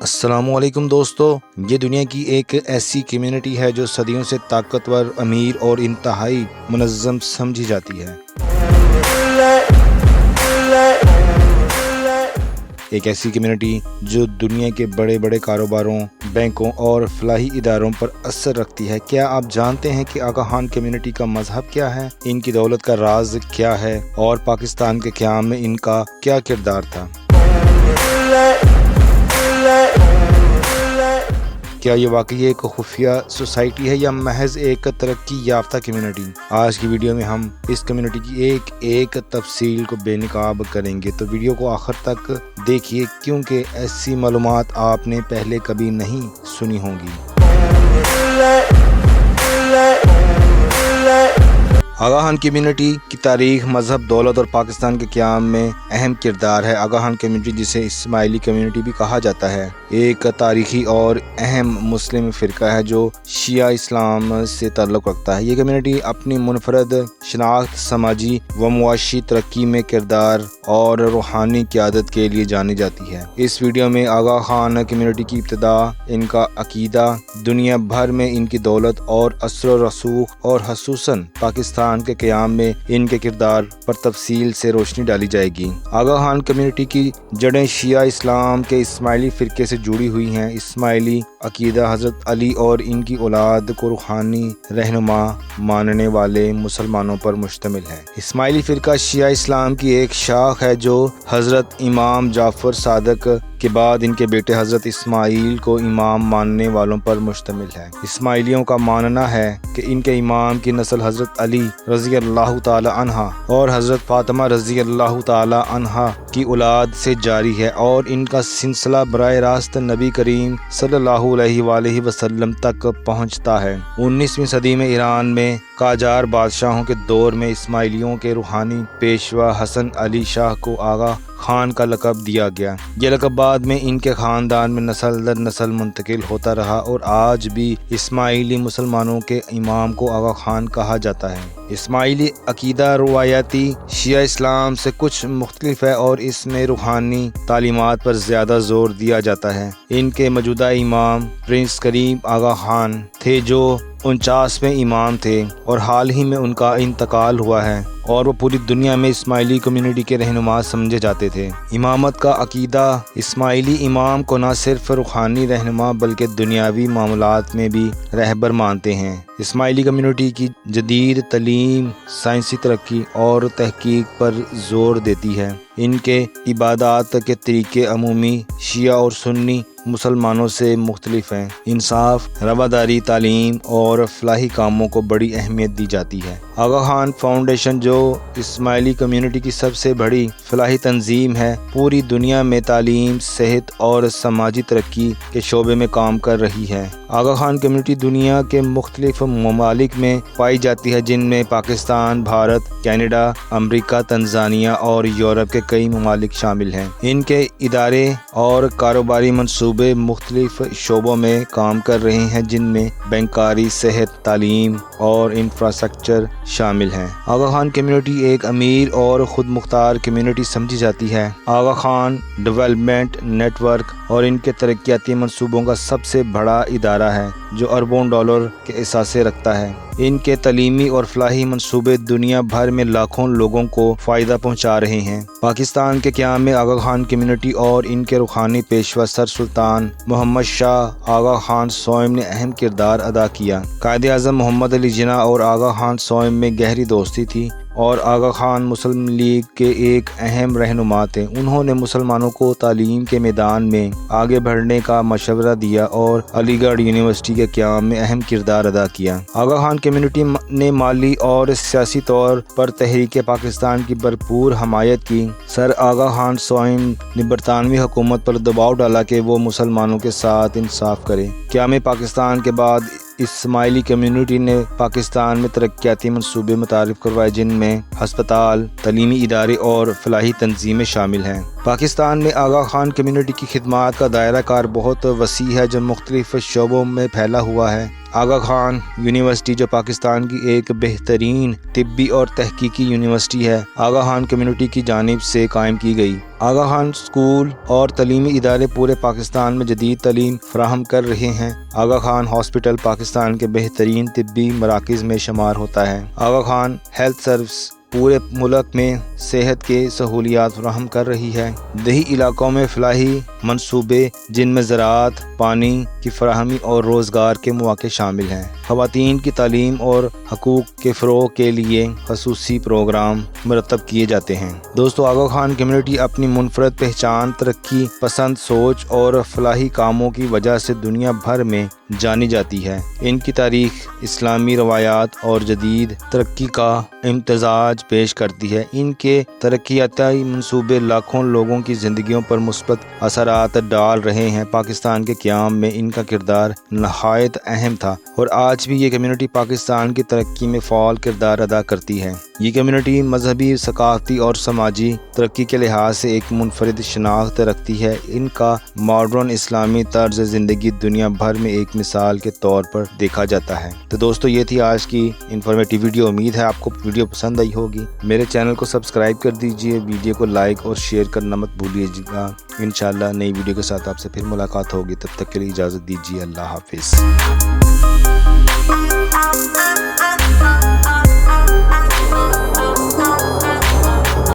السلام علیکم دوستو، یہ دنیا کی ایک ایسی کمیونٹی ہے جو صدیوں سے طاقتور، امیر اور انتہائی منظم سمجھی جاتی ہے۔ ایک ایسی کمیونٹی جو دنیا کے بڑے بڑے کاروباروں، بینکوں اور فلاحی اداروں پر اثر رکھتی ہے۔ کیا آپ جانتے ہیں کہ آغا خان کمیونٹی کا مذہب کیا ہے، ان کی دولت کا راز کیا ہے اور پاکستان کے قیام میں ان کا کیا کردار تھا؟ کیا یہ واقعی ایک خفیہ سوسائٹی ہے یا محض ایک ترقی یافتہ کمیونٹی؟ آج کی ویڈیو میں ہم اس کمیونٹی کی ایک تفصیل کو بے نقاب کریں گے، تو ویڈیو کو آخر تک دیکھیے کیونکہ ایسی معلومات آپ نے پہلے کبھی نہیں سنی ہوں گی۔ آغا خان کمیونٹی کی تاریخ، مذہب، دولت اور پاکستان کے قیام میں اہم کردار ہے۔ آغا خان کمیونٹی، جسے اسماعیلی کمیونٹی بھی کہا جاتا ہے، ایک تاریخی اور اہم مسلم فرقہ ہے جو شیعہ اسلام سے تعلق رکھتا ہے۔ یہ کمیونٹی اپنی منفرد شناخت، سماجی و معاشی ترقی میں کردار اور روحانی قیادت کے لیے جانی جاتی ہے۔ اس ویڈیو میں آغا خان کمیونٹی کی ابتدا، ان کا عقیدہ، دنیا بھر میں ان کی دولت اور اثر و رسوخ اور خصوصاً پاکستان کے قیام میں ان کے کردار پر تفصیل سے روشنی ڈالی جائے گی۔ آغا خان کمیونٹی کی جڑیں شیعہ اسلام کے اسماعیلی فرقے سے جڑی ہوئی ہیں۔ اسماعیلی عقیدہ حضرت علی اور ان کی اولاد کو روحانی رہنما ماننے والے مسلمانوں پر مشتمل ہے۔ اسماعیلی فرقہ شیعہ اسلام کی ایک شاخ ہے جو حضرت امام جعفر صادق کے بعد ان کے بیٹے حضرت اسماعیل کو امام ماننے والوں پر مشتمل ہے۔ اسماعیلیوں کا ماننا ہے کہ ان کے امام کی نسل حضرت علی رضی اللہ تعالی عنہ اور حضرت فاطمہ رضی اللہ تعالی عنہ کی اولاد سے جاری ہے اور ان کا سلسلہ براہ راست نبی کریم صلی اللہ علیہ وآلہ وسلم تک پہنچتا ہے۔ 19ویں صدی میں ایران میں قاجار بادشاہوں کے دور میں اسماعیلیوں کے روحانی پیشوا حسن علی شاہ کو آغا خان کا لقب دیا گیا۔ یہ لقب بعد میں ان کے خاندان میں نسل در نسل منتقل ہوتا رہا اور آج بھی اسماعیلی مسلمانوں کے امام کو آغا خان کہا جاتا ہے۔ اسماعیلی عقیدہ روایتی شیعہ اسلام سے کچھ مختلف ہے اور اس میں روحانی تعلیمات پر زیادہ زور دیا جاتا ہے۔ ان کے موجودہ امام پرنس کریم آغا خان تھے جو 49ویں امام تھے اور حال ہی میں ان کا انتقال ہوا ہے اور وہ پوری دنیا میں اسماعیلی کمیونٹی کے رہنما سمجھے جاتے تھے۔ امامت کا عقیدہ، اسماعیلی امام کو نہ صرف روحانی رہنما بلکہ دنیاوی معاملات میں بھی رہبر مانتے ہیں۔ اسماعیلی کمیونٹی کی جدید تعلیم سائنسی ترقی اور تحقیق پر زور دیتی ہے۔ ان کے عبادات کے طریقے عمومی شیعہ اور سنی مسلمانوں سے مختلف ہیں۔ انصاف، رواداری، تعلیم اور فلاحی کاموں کو بڑی اہمیت دی جاتی ہے۔ آغا خان فاؤنڈیشن، جو اسماعیلی کمیونٹی کی سب سے بڑی فلاحی تنظیم ہے، پوری دنیا میں تعلیم، صحت اور سماجی ترقی کے شعبے میں کام کر رہی ہے۔ آغا خان کمیونٹی دنیا کے مختلف ممالک میں پائی جاتی ہے، جن میں پاکستان، بھارت، کینیڈا، امریکہ، تنزانیہ اور یورپ کے کئی ممالک شامل ہیں۔ ان کے ادارے اور کاروباری منصوبے مختلف شعبوں میں کام کر رہے ہیں، جن میں بینکاری، صحت، تعلیم اور انفراسٹرکچر شامل ہیں۔ آغا خان کمیونٹی ایک امیر اور خود مختار کمیونٹی سمجھی جاتی ہے۔ آغا خان ڈیولپمنٹ نیٹ ورک اور ان کے ترقیاتی منصوبوں کا سب سے بڑا ادارہ ہے جو اربوں ڈالر کے اثاثے رکھتا ہے۔ ان کے تعلیمی اور فلاحی منصوبے دنیا بھر میں لاکھوں لوگوں کو فائدہ پہنچا رہے ہیں۔ پاکستان کے قیام میں آغا خان کمیونٹی اور ان کے روحانی پیشوا سر سلطان محمد شاہ آغا خان سوئم نے اہم کردار ادا کیا۔ قائد اعظم محمد علی جناح اور آغا خان سوئم میں گہری دوستی تھی اور آغا خان مسلم لیگ کے ایک اہم رہنما تھے۔ انہوں نے مسلمانوں کو تعلیم کے میدان میں آگے بڑھنے کا مشورہ دیا اور علی گڑھ یونیورسٹی کے قیام میں اہم کردار ادا کیا۔ آغا خان کمیونٹی نے مالی اور سیاسی طور پر تحریک پاکستان کی بھرپور حمایت کی۔ سر آغا خان سوئم نے برطانوی حکومت پر دباؤ ڈالا کہ وہ مسلمانوں کے ساتھ انصاف کرے۔ قیام پاکستان کے بعد اسماعیلی کمیونٹی نے پاکستان میں ترقیاتی منصوبے متعارف کروائے، جن میں ہسپتال، تعلیمی ادارے اور فلاحی تنظیمیں شامل ہیں۔ پاکستان میں آغا خان کمیونٹی کی خدمات کا دائرہ کار بہت وسیع ہے جو مختلف شعبوں میں پھیلا ہوا ہے۔ آغا خان یونیورسٹی جو پاکستان کی ایک بہترین طبی اور تحقیقی یونیورسٹی ہے، آغا خان کمیونٹی کی جانب سے قائم کی گئی۔ آغا خان اسکول اور تعلیمی ادارے پورے پاکستان میں جدید تعلیم فراہم کر رہے ہیں۔ آغا خان ہاسپٹل پاکستان کے بہترین طبی مراکز میں شمار ہوتا ہے۔ آغا خان ہیلتھ سروس پورے ملک میں صحت کے سہولیات فراہم کر رہی ہے۔ دیہی علاقوں میں فلاحی منصوبے جن میں زراعت، پانی کی فراہمی اور روزگار کے مواقع شامل ہیں۔ خواتین کی تعلیم اور حقوق کے فروغ کے لیے خصوصی پروگرام مرتب کیے جاتے ہیں۔ دوستو، آغا خان کمیونٹی اپنی منفرد پہچان، ترقی پسند سوچ اور فلاحی کاموں کی وجہ سے دنیا بھر میں جانی جاتی ہے۔ ان کی تاریخ اسلامی روایات اور جدید ترقی کا امتزاج پیش کرتی ہے۔ ان کے ترقیاتی منصوبے لاکھوں لوگوں کی زندگیوں پر مثبت اثرات ڈال رہے ہیں۔ پاکستان کے قیام میں ان کا کردار نہایت اہم تھا اور آج بھی یہ کمیونٹی پاکستان کی ترقی میں فعال کردار ادا کرتی ہے۔ یہ کمیونٹی مذہبی، ثقافتی اور سماجی ترقی کے لحاظ سے ایک منفرد شناخت رکھتی ہے۔ ان کا ماڈرن اسلامی طرز زندگی دنیا بھر میں ایک مثال کے طور پر دیکھا جاتا ہے۔ تو دوستو، یہ تھی آج کی انفارمیٹیو ویڈیو۔ امید ہے آپ کو ویڈیو پسند آئی ہوگی۔ میرے چینل کو سبسکرائب کر دیجئے، ویڈیو کو لائک اور شیئر کرنا مت بھولیے گا۔ انشاءاللہ نئی ویڈیو کے ساتھ آپ سے پھر ملاقات ہوگی۔ تب تک کے لیے اجازت دیجیے۔ اللہ حافظ۔